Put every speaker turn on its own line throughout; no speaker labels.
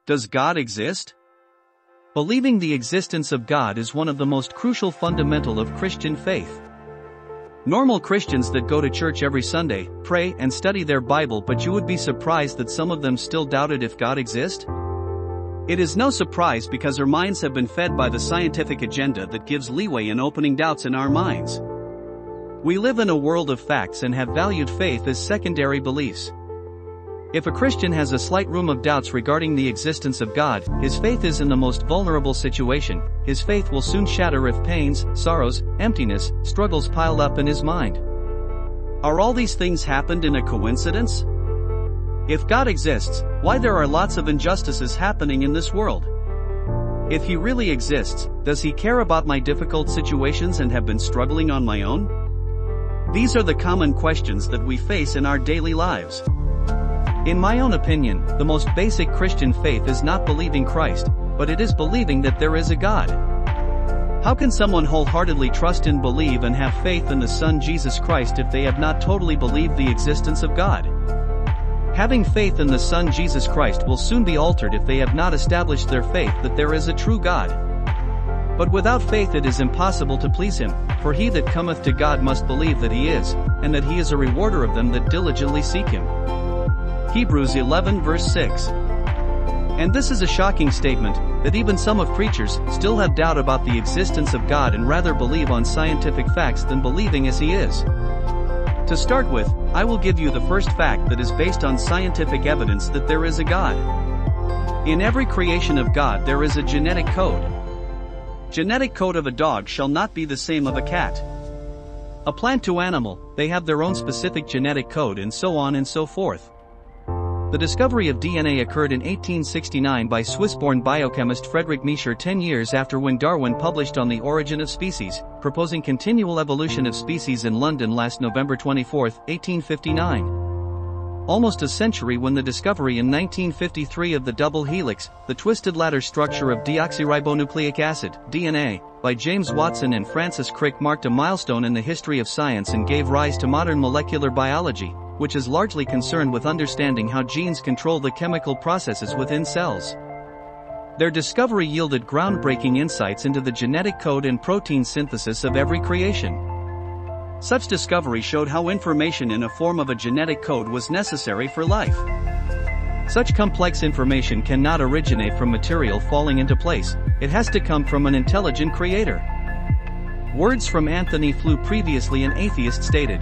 Does God exist? Believing the existence of God is one of the most crucial fundamental of Christian faith. Normal Christians that go to church every Sunday, pray and study their Bible, but you would be surprised that some of them still doubted if God exists? It is no surprise because our minds have been fed by the scientific agenda that gives leeway in opening doubts in our minds. We live in a world of facts and have valued faith as secondary beliefs. If a Christian has a slight room of doubts regarding the existence of God, his faith is in the most vulnerable situation. His faith will soon shatter if pains, sorrows, emptiness, struggles pile up in his mind. Are all these things happened in a coincidence? If God exists, why there are lots of injustices happening in this world? If He really exists, does He care about my difficult situations and have been struggling on my own? These are the common questions that we face in our daily lives. In my own opinion, the most basic Christian faith is not believing Christ, but it is believing that there is a God. How can someone wholeheartedly trust and believe and have faith in the Son Jesus Christ if they have not totally believed the existence of God? Having faith in the Son Jesus Christ will soon be altered if they have not established their faith that there is a true God. But without faith it is impossible to please Him, for he that cometh to God must believe that He is, and that He is a rewarder of them that diligently seek Him. Hebrews 11 verse 6. And this is a shocking statement, that even some of preachers still have doubt about the existence of God and rather believe on scientific facts than believing as He is. To start with, I will give you the first fact that is based on scientific evidence that there is a God. In every creation of God there is a genetic code. Genetic code of a dog shall not be the same of a cat. A plant to animal, they have their own specific genetic code and so on and so forth. The discovery of DNA occurred in 1869 by Swiss-born biochemist Friedrich Miescher 10 years after when Darwin published On the Origin of Species, proposing continual evolution of species in London last November 24, 1859. Almost a century when the discovery in 1953 of the double helix, the twisted ladder structure of deoxyribonucleic acid, DNA, by James Watson and Francis Crick marked a milestone in the history of science and gave rise to modern molecular biology, which is largely concerned with understanding how genes control the chemical processes within cells. Their discovery yielded groundbreaking insights into the genetic code and protein synthesis of every creation. Such discovery showed how information in a form of a genetic code was necessary for life. Such complex information cannot originate from material falling into place, it has to come from an intelligent creator. Words from Anthony Flew, previously an atheist, stated,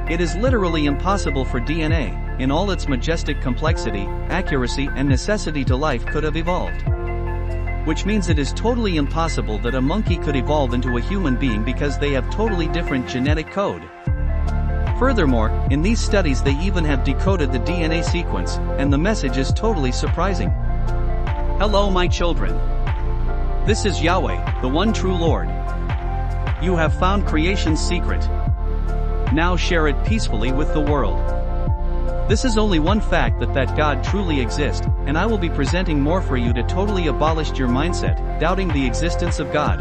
"It is literally impossible for DNA, in all its majestic complexity, accuracy and necessity to life could have evolved." Which means it is totally impossible that a monkey could evolve into a human being because they have totally different genetic code. Furthermore, in these studies they even have decoded the DNA sequence, and the message is totally surprising. Hello my children. This is Yahweh, the one true Lord. You have found creation's secret. Now share it peacefully with the world. This is only one fact that God truly exists, and I will be presenting more for you to totally abolish your mindset, doubting the existence of God.